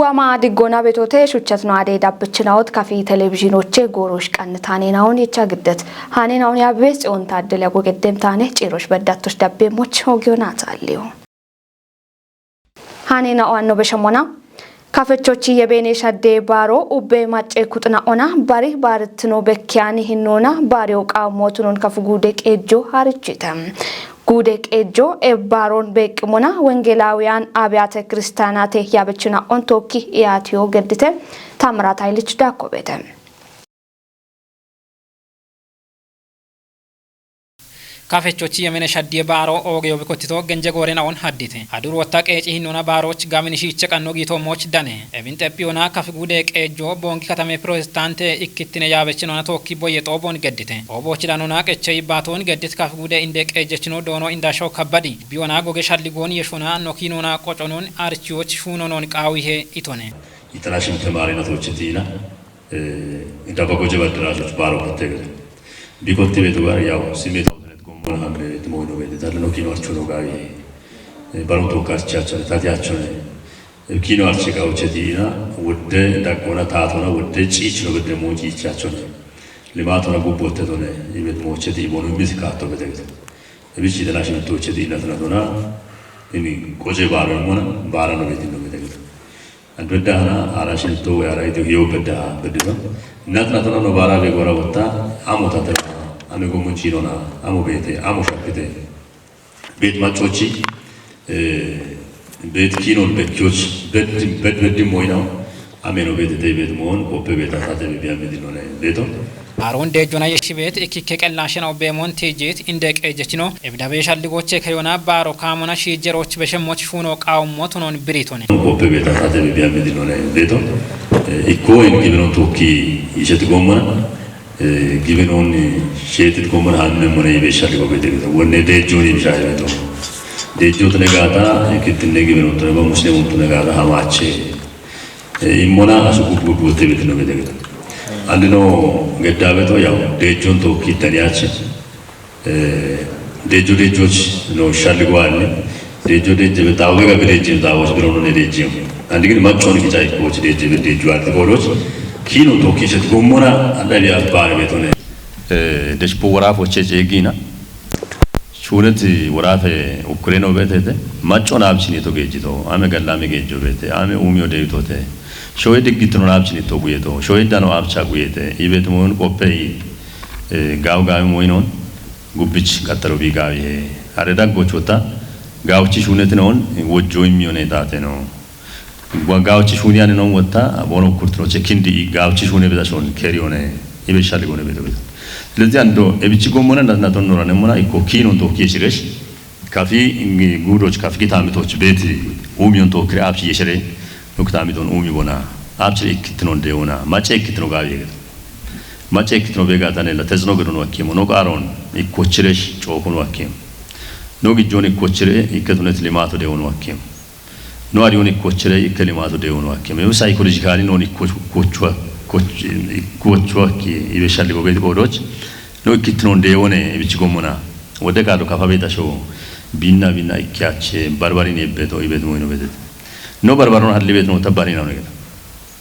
ዋማ ዲጎና ቤቶቴ ሹቸት ነው አዴ ዳብችናውት ካፊ ቴሌቪዥኖቼ ጎሮሽ ቀንታኔናውን የቻግደት ሃኔናውን ያበስ ጾን ታደለ ያጎገደምታኔ ጪሮሽ በዳቶች ዳቤሞች ሆጊዮናት አለው ሃኔናው አኖ በሸሞና ካፈቾቺ የቤኔ ሻዴ ባሮ ኡቤ ማጨ ኩጥና ኦና ባሪ ባርትኖ በኪያን ሂኖና ባሪው ቃሞቱን ከፍጉዴ ቄጆ ሃርጭተም ጉዴ ቄጆ ኤባሮን በቅሞና ወንጌላውያን አብያተ ክርስቲያናት ያበችና ኦንቶኪ ያቲዮ ገድተ ታምራት ኃይልች ዳኮበተ ካፌቾቺ የመነሻዲ ባሮ ኦጌዮ በኮቲቶ ገንጀ ጎሬናውን ሀዲተ አዱር ወጣ ቀጪ ሂኖና ባሮች ጋምንሺ ቸቀኖ ጊቶ ሞች ዳነ ኤቢንጠጲዮና ካፍጉዴ ቄጆ ቦንኪ ከተሜ ፕሮቴስታንት ኢክቲነ ያበችኖና ቶኪ ቦየጦ ቦን ገድተ ኦቦች ዳኖና ቀጨይ ባቶን ገድት ካፍጉዴ እንደ ቀጀችኖ ዶኖ እንዳሻው ከበዲ ቢዮና ጎገሻሊ ጎን የሾና ኖኪኖና ቆጮኖን አርቺዎች ሹኖኖን ቃዊሄ ኢቶነ ኢንተርናሽናል ተማሪነቶች ቲና እንዳበጎጀ በድራጆች ባሮ ከተገ ቢኮቲ ቤቱ ጋር ያው ሲሜት Hamre tmono vede dallo kino archono gavi baroto karchacho tatiacho kino archika uchetina wudde dakona tatona wudde chichno wudde mochi chacho limatona gubbotte tone ibet mocheti bono misikato vede ebici della shinto uchetina tona ini koje baro mona barano vedino vede andredana ara shinto ara itu yobeda bedino natna tona no bara ve gora botta amota አመጎ ሙንቺኖና አሞቤቴ አሞሻክቴ ቤት ማቾቺ ቤት ኪኖን በኪዮች በድም ወይናው አሜኖ ቤት ቤት መሆን ኮፔ ቤት አሳተ ቢያመድ ነው ቤቶ አሮን ደጆና የሽቤት እኪከ ቀላሽናው በሞን ቴጄት እንደቀጀች ነው እብዳቤ ሻልጎቼ ከዮና ባሮ ካሞና ሺጀሮች በሸሞች ሹኖ ቃውሞት ሆኖን ብሪቶነ ኮፔ ቤት አሳተ ቢያመድ ነው ቤቶ ኢኮ ኢንኪብኖ ቶኪ ይሸት ጎመና givenon sheetit komon hanne mone ibeshali gobete wonne dejon ibshayeto dejot negata kitne givenon to ba muslimun to negata hamache imona asuku gote bet no bete andino gedabeto yaw dejon to kitaniache dejoch no shalgwani dejo betawo ga bedeje dawo birono ne deje andigin machon kichai coach deje dejo atgoloch kino toki set gomora alali abbar betone despo waraafo chegina shunet warafe ukreno betete machon abchini to gejito ame gallame gejo bete ame umyo deitote shoy digitno abchini to guyeto shoy dano abcha guyete ibet mon kopei gaw moinon gubbich kataro bi gawi areda gochota gawchi shunet non wojjo imyone dateno ጋውቺ ሹኒያን ነው ወጣ ቦኖ ኩርትሮ ቼኪንዲ ጋውቺ ሹኔ በዛሾን ከሪዮኔ ይበሻል ጎነ ቤተ ስለዚህ አንዶ እብቺ ጎሞና እንዳናቶ ኖራ ነሞና ኢኮ ኪኖ ቶ ኪሽሬሽ ካፊ ጉዶች ካፊ ታሚቶች ቤት ኡሚዮን ቶ ክራፕ ይሽሬ ኑክታሚቶን ኡሚ ቦና አብቺ ኢክትኖ እንደሆና ማቼ ኢክትኖ ጋቢ ማቼ ኢክትኖ ቤጋታኔ ለተዝኖ ገዶን ወኪሞ ኖ ቃሮን ኢኮችሬሽ ጮኩን ወኪም ኖ ግጆን ኢኮችሬ ኢከቱነት ሊማቶ ደሆን ወኪም no ari oni cocchere ikelimato devono anche me psychologically non coccua che i vesciali go vedo roch no kitnon deone bici comuna wode cado capabeta show binna ikkiace barbarini beto i vedo no vedete no barbaron halli vedo no tabarina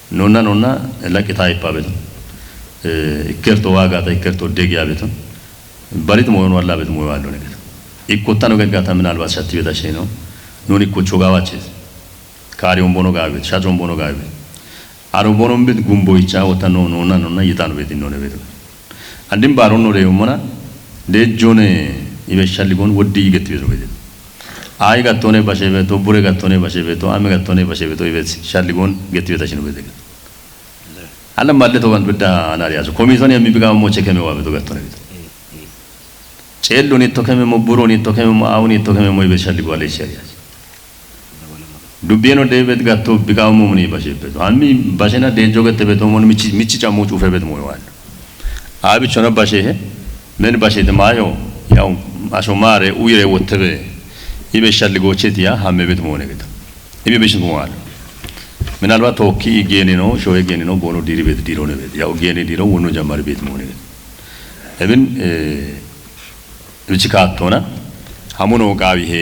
no nonna la che tai pa vedo ikkerto waga ta ikkerto degia vedo barit mo no alla vedo mo wallo ne ikkottano gaggata ምናልባት ሻቲ ቤታሽ ነው non ikkocho gawache ካሪዮን ቦኖ ጋቤ ሻጆን ቦኖ ጋቤ አሮ ቦኖም ቤት ጉምቦ ይጫ ወተኖ ነውና ይጣኑ ቤት ነው ቤት አንድም ባሮን ነው ደዩመና ደጆኔ ይበሻል ጎን ወዲ ይገት ቤት ቤት አይ ጋቶኔ ባሸቤቶ ቡሬ ጋቶኔ ባሸቤቶ አሜ ጋቶኔ ባሸቤቶ ይበት ሻል ጎን ገት ቤታች ነው ቤት አለም ማለት ወንድ ብዳ አናሪያሱ ኮሚቶን የሚብጋው ሞቼ ከመዋ ቤት ጋቶኔ ቤት ጨሎኔ ተከመ ሞቡሮኔ ተከመ አውኔ ተከመ ይበሻል ጎለ ይሻያል ዱቤኖ ዴቪድ ጋቶ ቢቃሙ ምን ይባሽበት አሚ ባሽና ዴጆ ገተ ቤቶ ምን ሚቺ ጫሞ ጩፈ ቤት ሞይዋል አብቾ ነው ባሽ ይሄ ምን ባሽ ተማዮ ያው አሾማሬ ኡይሬ ወተበ ይበሻል ጎቼቲያ ሀመ ቤት ሞነ ገተ ይበሽ ሞዋል ምናልባት ቶኪ ጌኔ ነው ሾይ ጌኔ ነው ቦኖ ዲሪ ቤት ዲሮ ነው ቤት ያው ጌኔ ዲሮ ወኖ ጀማሪ ቤት ሞነ ገተ እብን ብቻካቶና ሀሙኖ ጋቢ ይሄ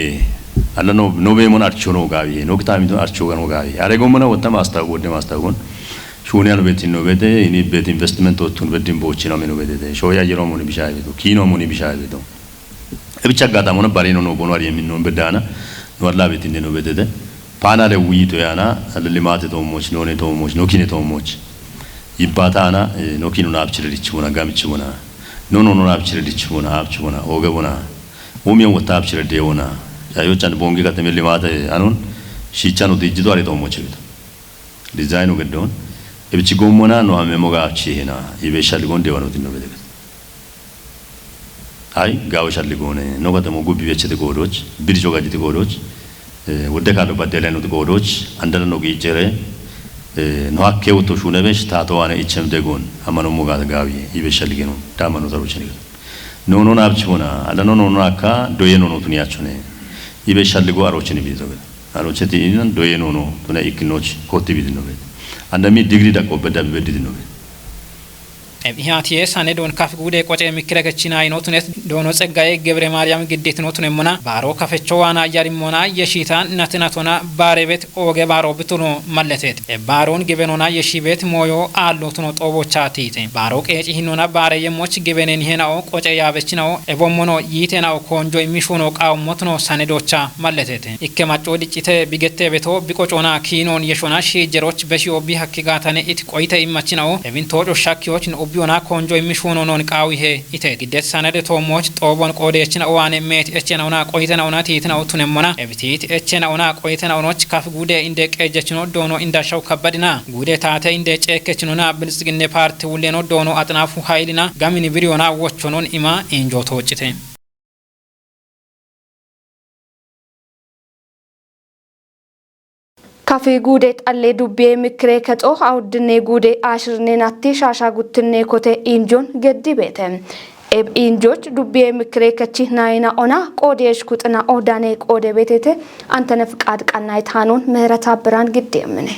alla no vemo archo no gavi no kitami to archo no gavi are gomona wotta mastagon shuni alo betin no bede ini bet investment otun bedin bochi no meno bede shoya yero moni bishay bedo kino moni bishay bedo e bicha gata mona bari no bono ari min no bedana no alla betin no bede pana le wito yana alle limate to moch no ne to moch no kine to moch ibbatana no kino na abchire lichuna gamichuna no na abchire lichuna abchuna ogabona omion wotta abchire deona 요 짠 봉기 같은 밀리마데 아는 시찬도 디지도 아래도 모치기도 디자인을 그랬던 이 지고모나 노하면 뭐가 치해나 이베 샬리곤 대원도 있는 거거든 아이 가오 샬리곤에 노가도 뭐 구비 베치데 고로치 비리조가지 데 고로치 우데가도 바델레노 데 고로치 안다는 노기 제레 노아 케우토 슈네베 스타도 안에 이첨되곤 아마노 뭐가 가위 이베 샬리게노 다마노 자루치니 노노나 합치고나 알라노노나카 도예노노 두니아초네 이베 샬리고 아로치니 비도게 아로체티는 도예노노 도나 이키노치 코티비드노게 안다미 디그리다 코베다 비베디노게 Hiatiye sane don kaf gude qoce mikira gachina inotunet dono tsagaye gebre maryam giddet notune mona baro kafecho wana yari mona yeshita natinatona barebet oge baro bituno malletet e baron gebenona yeshibet moyo allotuno tobochati baro qeci hinona bare yemoch gebenen henao qoce yabechinao e bommono yitenao konjo imishono qawmotno sane docha malletet ikke macco dicite bigette beto biqocona kinon yeshona shijeroch beshi obi hakkigatane it qoite imachinao e bintojo shakkiyoch obiona konjo imishono non qawihe ite giddet sanade to moch tobon qodechina owane met echena ona qoitena ona titena utunemona ebitit echena ona qoitena onoch kaf gude inde qejechino dono inda shaw kabadina gude taate inde cekechinona bilsginne parti wuleno dono atnafu haylina gamini biriona wochonon ima injo tochite Kafi gudet alle dubbe mikre kato awdne gude ashirne natti shasha gutne kote injon geddi bete eb injoj dubbe mikre kachi naina ona qodesh kutna odane qode betete antane fqad qannayt hanon mehrata bran giddemne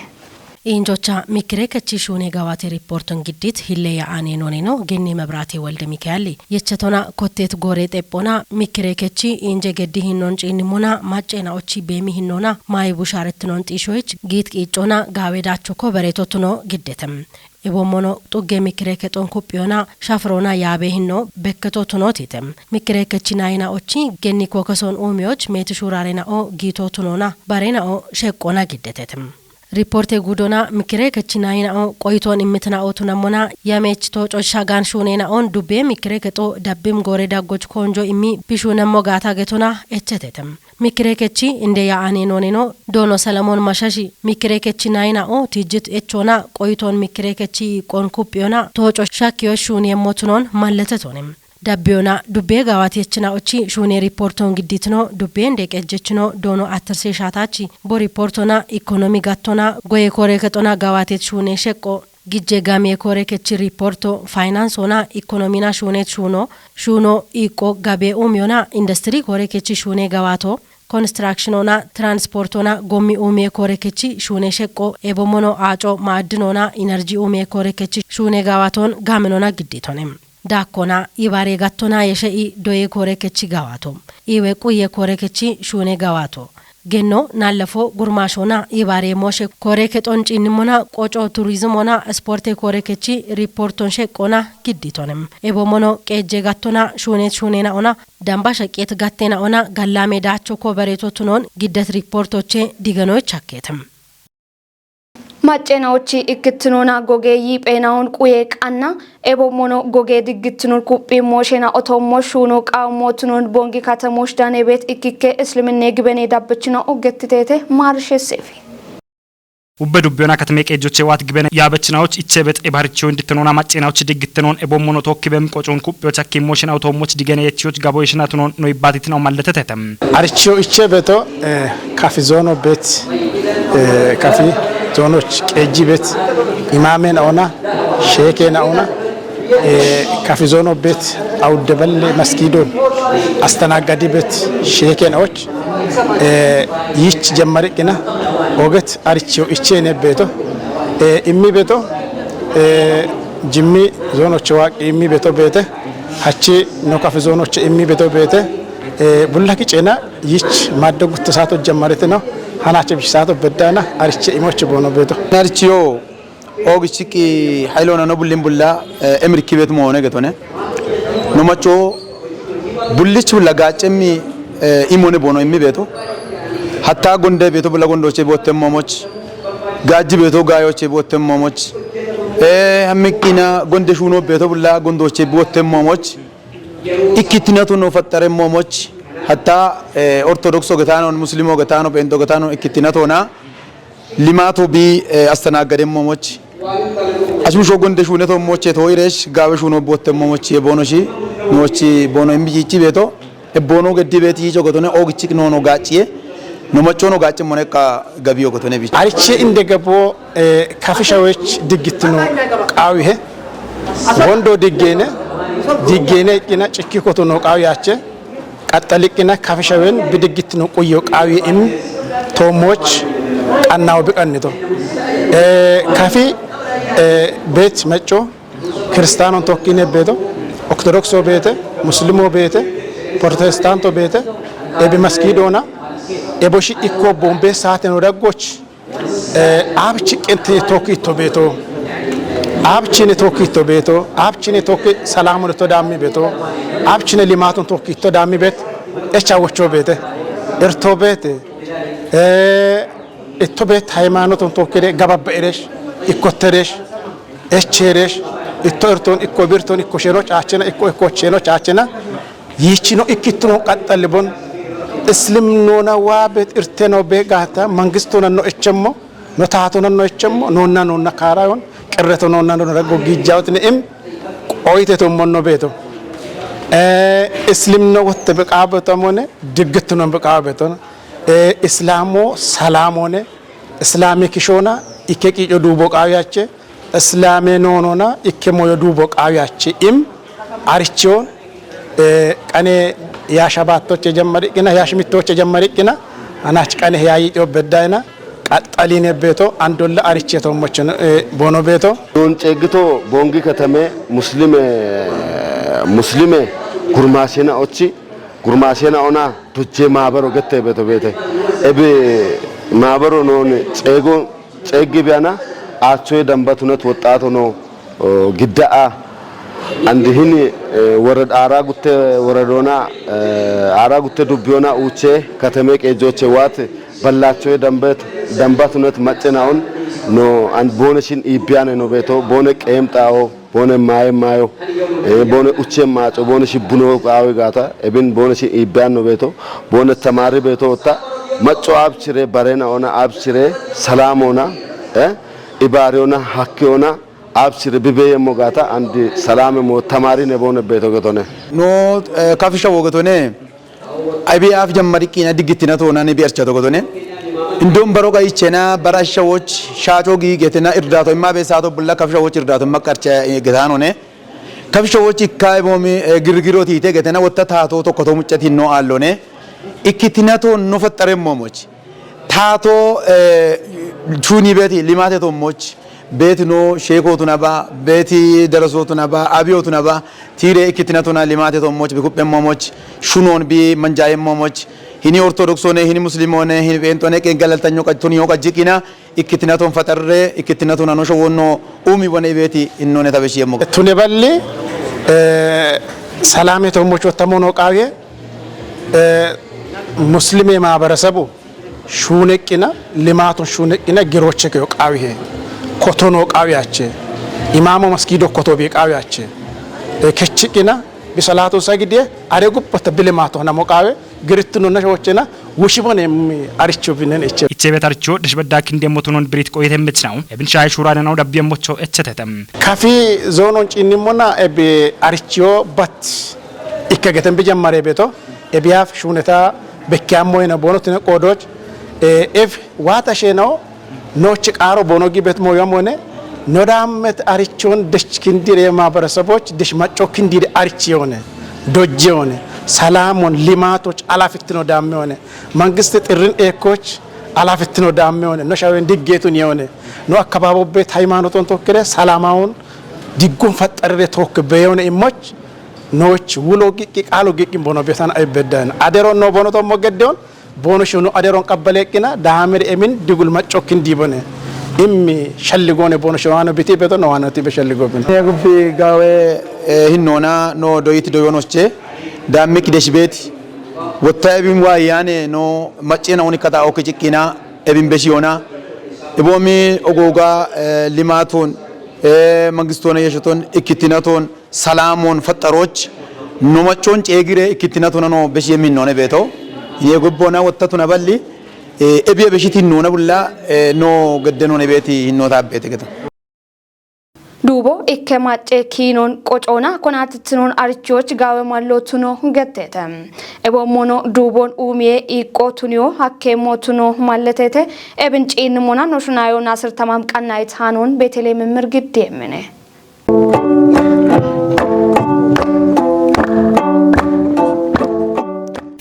injocha mikre kachi shune gawate reporton giddit hilleya anenoneno genni mabrate walde mikali yechetona kotet gore tepona mikre kachi inje geddi hinnon cinimona macena ochi bemi hinnona mai busharetnon tishoich git qicona gawedacho ko beretotuno giddetem ebommono tugge mikre keton kupiona shafrona yabe hinno bekketotuno titem mikre kachinaina ochi genni kokason umioch metishurarena o gitotunona barena o sheqona giddetetem Reporte gudona mikre kachinaina o qoiton immitna otunamona yamech to shagan shunena on dubbe mikre keto dabbim gore daggoch konjo immi bishunammo gata getona echetetem mikre kechi inde ya anenoneno dono Salamon mashashi mikre kachinaina o tijit echona qoiton mikre kechi konkupiona to shakyo shuniyemmotunon malletetonim Dabbiona dubbe gawati echina ochi shune reporton gidditno dubbe ndek ejechino dono atterse shatachi bo reportona economy gattona goye kore ketona gawati shune shekko gijje gamie kore kechi reporto finance ona economy na shune shuno iko gabe umiona industry kore kechi shune gawato construction ona transport ona gommi umie kore kechi shune shekko ebomono aco maadinona energy umie kore kechi shune gawaton gamenona gidditonem Dakona ibare gattona yeshei doye kore kechi gawato iwe kuye kore kechi shune gawato genno nallafo gurmashona ibare moshe kore keton cinimona qoco tourism ona sporte kore kechi reporton shekona gidditonem ebomono qeje gattona shunena ona damba shaqet gattena ona gallame dacho ko beretotunon giddet reportoche digano chakketem Maccenaochi ikkitnona goge yipenaon quyeqanna ebomono goge diggitnur kuppi moshena otomo shuno qawmotnon bongi katamosh danebet ikkike islimine gibene dabbchina ogettete marshesefi Ubbedubbena katme qejoche wat gibene yabechnaoch ichebet ebarcho inditnona maccenaoch diggitnon ebomono tokkibem qochon kuppioch akimoshena otomoch digene yechioch gaboyshna tnon no ibaditna malletetetem Archo ichebeto kafizono bet kafi zonoch qejibet imamen ona shekena ona kafizono bet awdeballe masgidon astanagadibet shekenoch yich jamarikina oget archo ichene beto immi beto jimmi zonoch waq immi beto bete hachi no kafizonoch immi beto bete ቡላኪ ጨና ይች ማደጉት ተሳቶ ጀመረት ነው ሀናቸ ቢሳቶ በዳና አርቼ ኢሞች ቦኖ ቤቶ ናርቺዮ ኦግቺቂ ሃይሎና ነው ቡሊን ቡላ ኤምሪኪ ቤት መሆነ ገቶነ ኖማቾ ቡልች ቡላ ጋጨሚ ኢሞነ ቦኖ ኢሚ ቤቶ ሀታ ጎንደ ቤቶ ቡላ ጎንዶቼ ቦተም ሞሞች ጋጅ ቤቶ ጋዮቼ ቦተም ሞሞች ሀሚቂና ጎንደ ሹኖ ቤቶ ቡላ ጎንዶቼ ቦተም ሞሞች ኢኪትነቱ ነው ፈጠረ ሞሞች ሀታ ኦርቶዶክስ ገታኖ ሙስሊሞ ገታኖ ጴንጦ ገታኖ ኢኪትነቶና ሊማቶ ቢ አስተናገደ ሞሞች አሽሙሾ ጎንደ ሹነቶ ሞቼ ተወይረሽ ጋበሹ ነው ቦተም ሞሞች የቦኖሺ ኖቺ ቦኖ ኢምቢቺ ቤቶ ቦኖ ገዲ ቤት ይጆ ገቶነ ኦግቺክ ኖኖ ጋጭዬ ኖመቾ ነው ጋጭ ሞነቃ ገቢዮ ገቶነ ቢ አርቼ እንደገቦ ካፍሻዎች ድግት ነው ቃዊሄ ወንዶ ድጌነ ዲጌነ ቅና ጭኪ ኮቶ ነው ቃዊ ያቸ ቀጠልቅና ካፍሻውን ብድግት ነው ቆዮ ቃዊ እም ቶሞች ቀናው ቢቀንቶ ካፊ ቤት መጮ ክርስቲያኖን ቶኪነ ቤቶ ኦርቶዶክሶ ቤተ ሙስሊሞ ቤተ ፕሮቴስታንቶ ቤተ ኤቢ መስጊዶና ኤቦሺ ኢኮ ቦምቤ ሳተን ወደጎች አብቺ ቅንት ቶኪቶ ቤቶ አብቺነ ቶኪቶ ቤቶ አብቺነ ቶኪ ሰላሙን ተዳሚ ቤቶ አብቺነ ሊማቱን ቶኪቶ ዳሚ ቤት እቻዎቾ ቤተ እርቶ ቤት እቶ ቤት ሃይማኖቱን ቶኪደ ገባበእረሽ ኢኮተረሽ እቸረሽ እቶ እርቶን ኢኮ ቢርቶን ኢኮ ሸኖች አቸና ኢኮ ኢኮ ሸኖች አቸና ይቺኖ ኢኪትኖ ቀጠልቦን እስልምኖና ዋቤት እርቴኖ ቤጋታ መንግስቱን ነው እቸሞ ኖታቱን ነው እቸሞ ኖና ካራዮን ቅረቶ ኖና ነው ረጎ ጊጃውት ነም ቆይቴቶ ሞኖ ቤቶ እስልምኖ ወጥ በቃበቶሞነ ድግት ነው በቃበቶ እስላሞ ሰላሞነ እስላሚክ ሾና ኢኬቂጆ ዱቦ ቃያቸ እስላሜ ኖኖና ኢኬሞ የዱቦ ቃያቸ አርቺዮን ቀኔ ያሻባቶች የጀመሪቅና ያሽሚቶች የጀመሪቅና አናች ቀኔ ያይጮ በዳይና ቀጣሊኔ ቤቶ አንዶላ አርቺ ተሞች ቦኖ ቤቶ ዶን ጨግቶ ቦንጊ ከተሜ ሙስሊም ጉርማሴና ኦቺ ጉርማሴና ኦና ዱጄ ማበሮ ገተ ቤቶ ቤተ ኤብ ማበሮ ኖን ጨግ ቢያና አቾ ደንበቱነት ወጣቶ ነው ግዳአ አንዲህን ወረድ አራጉቴ ወረዶና አራጉቴ ዱቢዮና ኡቼ ከተሜ ቄጆቼ ዋት በላቸው ደንበቱነት መጨናውን ኖ አንድ ቦነሽን ኢቢያነ ነው ቤቶ ቦነ ቀምጣው ቦነ ማዮ ቦነ ኡቼ ማጮ ቦነ ሽቡኖ ቃዊ ጋታ እብን ቦነሽ ኢቢያን ነው ቤቶ ቦነ ተማሪ ቤቶ ወጣ መጮ አብችሬ በሬና ኦና አብችሬ ሰላሞና ኢባሪዮና ሐኪዮና አብሽር ቢበየ ሞጋታ አንድ ሰላም ሞ ተማሪ ነው ቦነ ቤቶ ገቶነ ኖ ካፍሻ ወገቶነ አይቢ አፍ ጀመሪቂና ድግቲና ተሆናኔ ቢርቻቶ ገቶነ እንደም በሮጋ ይቸና በራሻዎች ሻጮጊ ጌተና እርዳቶ ማበሳቶ ብላ ካፍሻዎች እርዳቶ መቀርቻ ገታኖነ ካፍሻዎች ካይቦሚ ግርግሮቲ ተገተና ወጣታቶ ተኮቶ ሙጨቲ ነው አሎነ ኢኪቲናቶ ነው ፈጠረ ሞሞች ታቶ ቹኒ ቤት ሊማቴ ቶሞች ቤት ኖ ሼኮቱ ነባ ቤት ደረሶቱ ነባ አብዮቱ ነባ ቲሬ ኢኪትናቶና ሊማቴ ቶሞች ቢኩጴ ሞሞች ሹኖን ቢ መንጃዬ ሞሞች ሂኒ ኦርቶዶክሶኔ ሂኒ ሙስሊሞኔ ሂኒ ጴንጦኔ ቀንገለልተኞ ቀጭቱን ይወቀጅቂና ኢኪትናቶን ፈጠረ ኢኪትናቶና ነው ሾወኖ ኡሚ ወኔ ቤት ኢኖኔ ተበሽ የሞ ቱኔ በሊ ሰላሜ ቶሞች ወተሞኖ ቃዌ ሙስሊም ማህበረሰቡ ሹነቂና ሊማቱን ሹነቂና ግሮች ቃዌ ኮቶኖ ቃዊያቸ ኢማሙ መስጊዶ ኮቶቤ ቃዊያቸ ከችቂና ቢሰላቱ ሰግዴ አረጉበት ብልማቶ ነሞቃዌ ግርትኑ ነሾችና ውሽቦን አርቾ ቢነን እቸ ኢቸቤት አርቾ ደሽበዳክ እንደሞቱን ብሪት ቆይተ ምትናው እብን ሻይ ሹራና ነው ዳቢየሞቾ እቸተተም ካፊ ዞኖን ጭኒሞና ኤብ አርቾ ባት ኢከገተን በጀማሬ ቤቶ ኤቢያፍ ሹነታ በኪያሞ የነ ቦኖት ቆዶች ኤፍ ዋታሼ ነው ኖች ቃሮ ቦኖጊ ቤት ሞያም ሆነ ኖዳመት አርቾን ደሽ ክንዲር የማህበረሰቦች ደሽ ማጮ ክንዲር አርቺ ሆነ ዶጄ ሆነ ሰላሙን ሊማቶች አላፍት ነው ዳም ሆነ መንግስት ጥርን ኤኮች አላፍት ነው ዳም ሆነ ኖሻውን ዲጌቱን የሆነ ኖ አካባቢ ቤት ሃይማኖቱን ተወከለ ሰላማውን ዲጉን ፈጠረ ተወከበ የሆነ ኢሞች noch wulo giqqi qaalo giqqi bono besan ay beddan aderon no bono to mo geddeon bono shono aderon qabbalekina dahamir emin digul maccokin dibone immi shalligone bono shono biti beto no wanati be shalligobin gubbi gawe hinnona no doyiti doyonosche dammi kideshbeti wotta ebin wayane no maccena woni kata o kicikina ebin beshiona ebomi ogoga limaton mangistoona yeshoton ikitinaton salamon fataroch no maccon ceegire ikitinaton no beshi min no ne beto ye gobbona wattatuna balli ebiye beshiti no na bulla no gaddeno ne beti hinno tabbete gata dubo ikke macce kinon qocoona konatitnon archoch gawe mallotuno gettete ebo mono dubon umiye iqotunyo hakke motuno malletete ebin ciin mona no shunayo nasir tamam qannayt hanon betele memir giddemene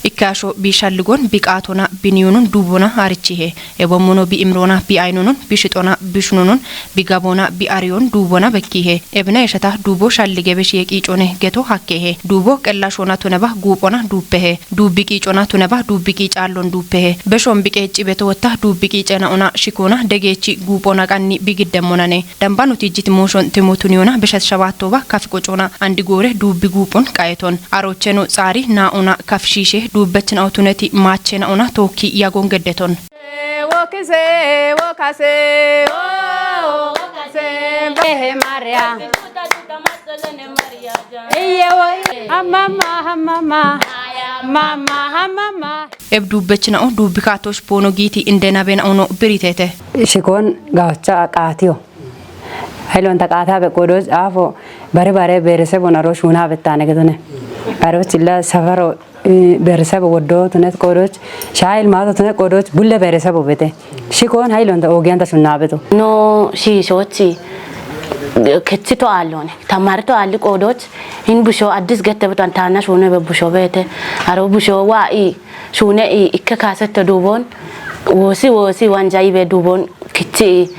ikasho bishalgon biqatona biniyunun dubona harichihe ebomono bi imrona bi aynunun bishitona bishununun bigabona bi ariyon dubona bekihe ebna yeshata dubo shallige beshi qiicone geto hakkehe dubo qellashona tunaba guupona dupehe dubbi qiicona tunaba dubbi qiicallon dupehe beshon biqeeci beto wata dubbi qiicena ona shikona degeeci guupona qanni bigiddemonane dambanu tijjiti moshon timotuniona beshat shabatoba kafqocona andi gore dubbi guupon qaeton arocheno tsari na ona kafshishe dubbechin autuneti maachena ona tokki yagon geddeton wokase wokase wokase behe maria mama eb dubbechina on dubbikatosh bono giti indena ben ono biritete shikon gawcha qaatiyo haylon taqata be kodos afo bare bare berese bonaro shuna betane gedone aro chilla safaro berese bodo tunet kodos shail ma tunet kodos bulle berese bobete shikon haylon da ogianta shuna beto no shi shochi kechito alone tamarto ali kodos in busho addis gette betan tana shune be busho bete aro busho wa I shune I ikke kasette dubon wosi wanjai be dubon kichi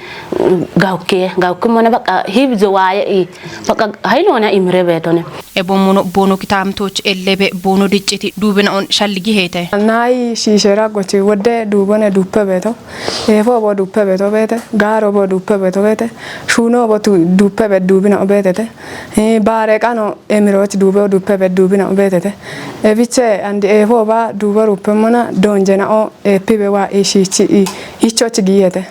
gauke mona baka hibzo waye baka haylona imre betone ebomono bono kitamtoch ellebe bono dicciti dubena on shalligi hete nay shishera gochi wode dubone duppe beto efo bo duppe beto bete garo bo duppe beto bete shuno bo tu duppe be dubina betete bare kano emiroch dube duppe be dubina betete evice andi efo ba duba ruppe mona donjena o epibe wa ishichi ichoch giyete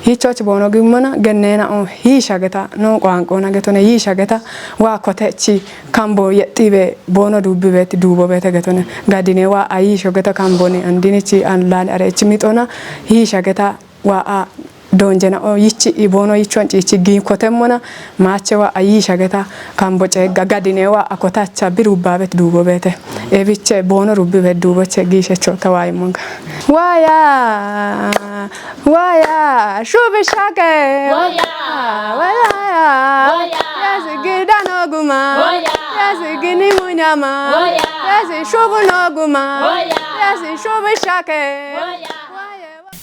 ichoch bono gimona gennena o hishageta no qankona getone hishageta wa kotechi kambo yetibe bono dubbe beti dubo bete getone gadine wa ayisho geta kamboni andinichi anlan arechi mitona hishageta wa donjena o yichi ibono yichonchi gi kotemona mache wa ayisha geta kambo cega gadine wa akotacha biruba bet dubo bete eviche bono rubbe bet dubo che gishe chota wai monga waya shubishake waya yazigida noguma yazigini munyama yazi shubunoguma yazi shubishake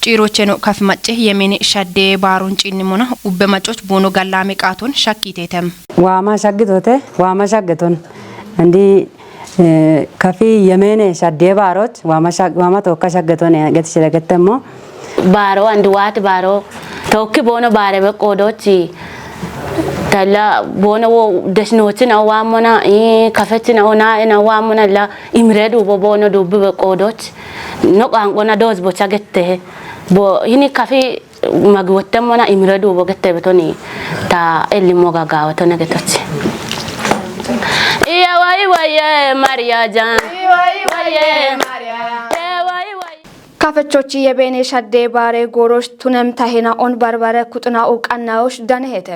ጭሮቸኖ ከፍ ማጨ የሜን ሻዴ ባሮን ጭንሞና ወበማጮች ቦኖ ጋላሜ ቃቶን ሻኪቴተም ዋማ ሻግቶን እንዲ ከፊ የሜን ሻዴ ባሮች ዋማ ተወካ ሻግቶን ገትሽለገተሞ ባሮ አንድ ዋት ባሮ ተወክ ቦኖ ባረ በቆዶች ተላ ቦኖ ደስኖችን አዋሞና ከፈችን አውና እና ዋሞና ላ ኢምሬዱ ቦኖ ዱብ በቆዶች noqanqona dos bocha gette bo hini kafi magwottamona imredu bo gette betoni ta elimo gagawa to negetochi iya wai waye maria jan waye maria ካፈቾች የቤኔ ሻዴ ባሬ ጎሮሽ ቱነም ታሄና ኦን ባርባረ ኩጥና ኦቃናዎች ዳነሄተ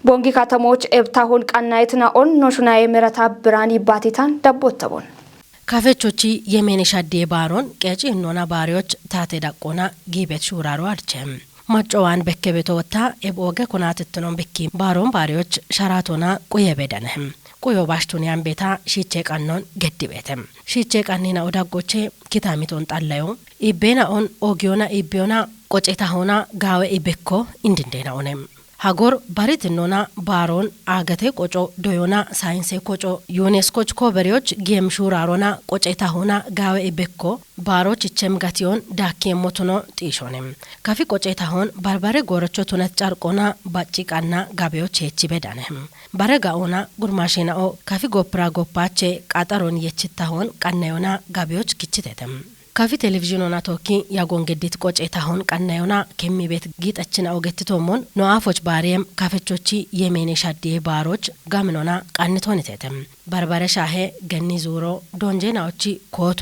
ቦንጊ ከተሞች ኤብታሁን ቃናይትና ኦን ኖሹናዬ ምረታ ብራኒ ባቲታን ዳቦተቦን ካፈቾቺ የሜኔሻዴ ባሮን ቀጪ ኖና ባሪዎች ታቴ ዳቆና ጊቤት ሹራሮ አርቸም ማጮዋን በከቤቶ ወታ ኤቦገ ኮናትትኖን በኪ ባሮን ባሪዎች ሸራቶና ቆየበደነህም ቆዮ ባሽቱኒያን ቤታ ሺቼ ቀኖን ገድቤተም ሺቼ ቀኒና ኦዳጎቼ ኪታሚቶን ጣላዩ ኢቤና ኦን ኦጊዮና ኢቢዮና ቆጨታ ሆና ጋዌ ኢቤኮ እንድንዴና ኦነም ሀጎር ባሪትኖና ባሮን አገቴ ቆጮ ዶዮና ሳይንሴ ቆጮ ዩኔስኮች ኮበሪዎች ጌም ሹራሮና ቆጨታ ሆና ጋዌ ቤኮ ባሮች እቸም ጋቲዮን ዳኪ ሞቱኖ ጢሾኔም ካፊ ቆጨታ ሆን ባርባሬ ጎረቾ ቱነት ጫርቆና ባጭቃና ጋቤዎች ሄቺ በዳነህም ባረጋኦና ጉርማሽናኦ ካፊ ጎፕራ ጎፓቼ ቃጠሮን የችታ ሆን ቀናዮና ጋቤዎች ክችተተም ካፊ ቴሌቪዥኖና ቶኪ ያጎንገዲት ቆጨታ ሆን ቀናዮና ከሚ ቤት ጊጠችን አውገትቶሞን ኖአፎች ባሪየም ካፈቾቺ የሜኔ ሻዲ ባሮች ጋምኖና ቀንቶን ተተም ባርባሬ ሻሄ ገኒ ዙሮ ዶንጄናዎቺ ኮቶ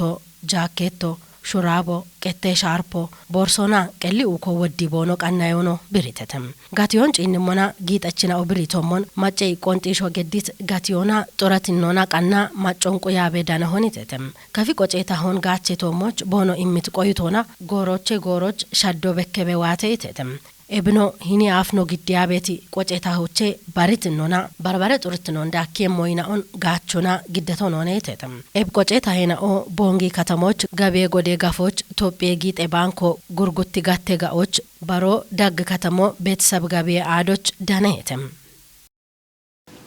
ጃኬቶ ሹራቦ ቀቴ ሻርፖ ቦርሶና ቀሊ ኡኮ ወዲ ቦኖ ቀናዮኖ ብሪተተም ጋቲዮን ጪንሞና ጊጠችን አው ብሪቶሞን ማጨ ቆንጢሾ ገዲት ጋቲዮና ጦራትኖና ቀና ማጮንቆ ያበዳና ሆኒተተም ካፊ ቆጨታ ሆን ጋቼቶሞች ቦኖ ኢሚት ቆይቶና ጎሮች ሻዶ በከበ ዋተይተተም ኤብኖ ሂኒ አፍኖ ግዲያ ቤቲ ቆጨታ ሆቼ ባሪትኖና ባርባሬ ጡርትኖ እንዳኪ ሞይናውን ጋቾና ግደቶ ነው ነይተም ኤብ ቆጨታ ሄናኦ ቦንጊ ከተሞች ገቤ ጎዴ ጋፎች ኢትዮጵያ ጊጤ ባንኮ ጉርጉቲ ጋቴጋዎች ባሮ ዳግ ከተሞ ቤተሰብ ገቤ አዶች ዳነይተም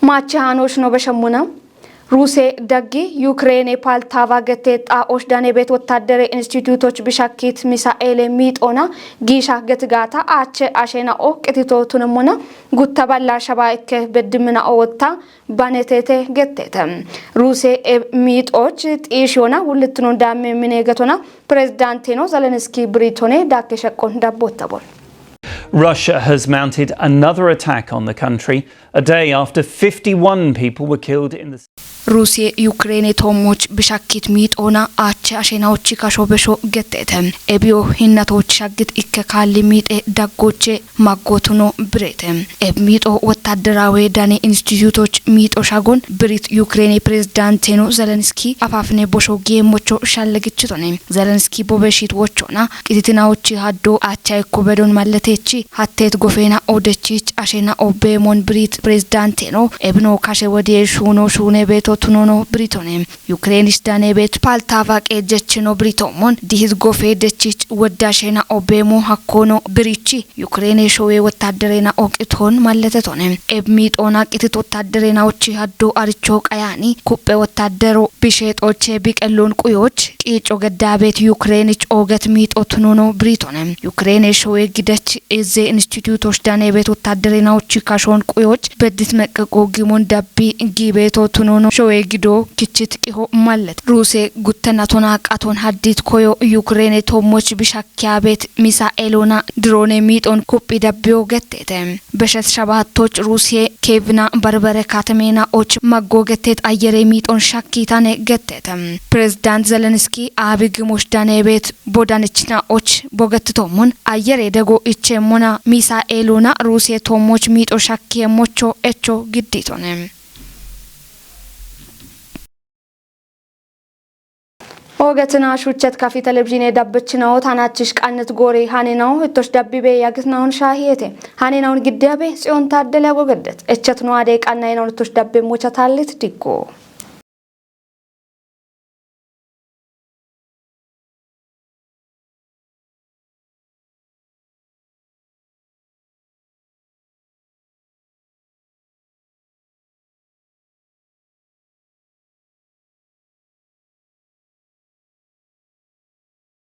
ማቻኖች ነው በሸሙና ሩሴ ደጊ ዩክሬን ፓልታቫ ገቴ ጣኦሽ ዳኔ ቤት ወታደር ኢንስቲትዩቶች ቢሻኪት ሚሳኤል ሚጦና ጊሻ ገትጋታ አቸ አሸና ኦ ቅቲቶቱንሞና ጉተባላ ሸባይከ በድምና ኦወታ ባኔቴቴ ገቴተ ሩሴ ሚጦች ጢሽዮና ሁለቱን ዳሜ ሚኔገቶና ፕሬዝዳንት ነው ዘለንስኪ ብሪቶኔ ዳከሸቆን ዳቦተቦል Russia has mounted another attack on the country a day after 51 people were killed in the ሩሲያ ዩክሬን ቶሞች ብሻኪት ሚጦና አቸ አሸናዎች ካሾበሾ ገተተ ኤቢዮ ሂነቶች ሻግት ኢከካሊ ሚጤ ዳጎቼ ማጎቱኖ ብሬተ ኤብሚጦ ወታደራዊ ዳኔ ኢንስቲትዩቶች ሚጦ ሻጎን ብሪት ዩክሬን ፕሬዝዳንት ነው ዘለንስኪ አፋፍኔ ቦሾ ጌሞቾ ሻለግችቶኔ ዘለንስኪ ቦበሺት ወቾና ቅቲትናዎች ሃዶ አቻ ኢኮበዶን ማለቴቺ ሀቴት ጎፌና ኦደቺች አሸና ኦቤሞን ብሪት ፕሬዝዳንት ነው ኤብኖ ካሸ ወዲ ሹኔ ቤቶ ቱኖኖ ብሪቶኔ ዩክሬንስ ዳኔ ቤት ፓልታቫ ቀጀችኖ ብሪቶሞን ዲሂዝ ጎፌ ደቺች ወዳሸና ኦቤሞ ሀኮኖ ብሪቺ ዩክሬን ሾዌ ወታደሬና ኦቅቶን ማለተቶኔ ኤብሚጦና ቅቲት ወታደሬናዎች ሃዶ አርቾ ቀያኒ ኩጴ ወታደሮ ቢሼጦቼ ቢቀሎን ቁዮች ቂጮ ገዳቤት ዩክሬንች ኦገት ሚጦ ቱኖኖ ብሪቶኔ ዩክሬን ሾዌ ግደች እዘ ኢንስቲትዩቶች ዳኔ ቤት ወታደሬናዎች ካሾን ቁዮች በድት መቀቆ ጊሞን ዳቢ ጊቤቶ ቱኖኖ ሾዌ ጊዶ ክችት ቂሆ ማለት ሩሴ ጉተናቶና ቃቶን ሀዲት ኮዮ ዩክሬን ቶሞች ቢሻኪያ ቤት ሚሳኤሎና ድሮኔ ሚጦን ኩጲ ዳቢዮ ገቴተ በሸት ሸባቶች ሩሴ ኬቭና በርበረ ካተሜና ኦች ማጎገቴት አየሬ ሚጦን ሻኪታኔ ገቴተ ፕሬዝዳንት ዘለንስኪ አብግሞች ዳኔ ቤት ቦዳንችና ኦች ቦገትቶሙን አየሬ ደጎ ኢቼሞና ሚሳኤሎና ሩሴ ቶሞች ሚጦ ሻኪየሞቾ ኤቾ ግዲቶኔ ኦገትና ሹቸት ካፊ ቴሌቪዥን የዳበችናው ታናችሽ ቃነት ጎሬ ሃኔናው እቶሽ ዳቢቤ ያግስናውን ሻሂየቴ ሃኔናውን ግዳቤ ጽዮን ታደለ ያጎገደት እቸት ነው አደ ቃና የናው እቶሽ ዳቤ ሞቻታለት ዲጎ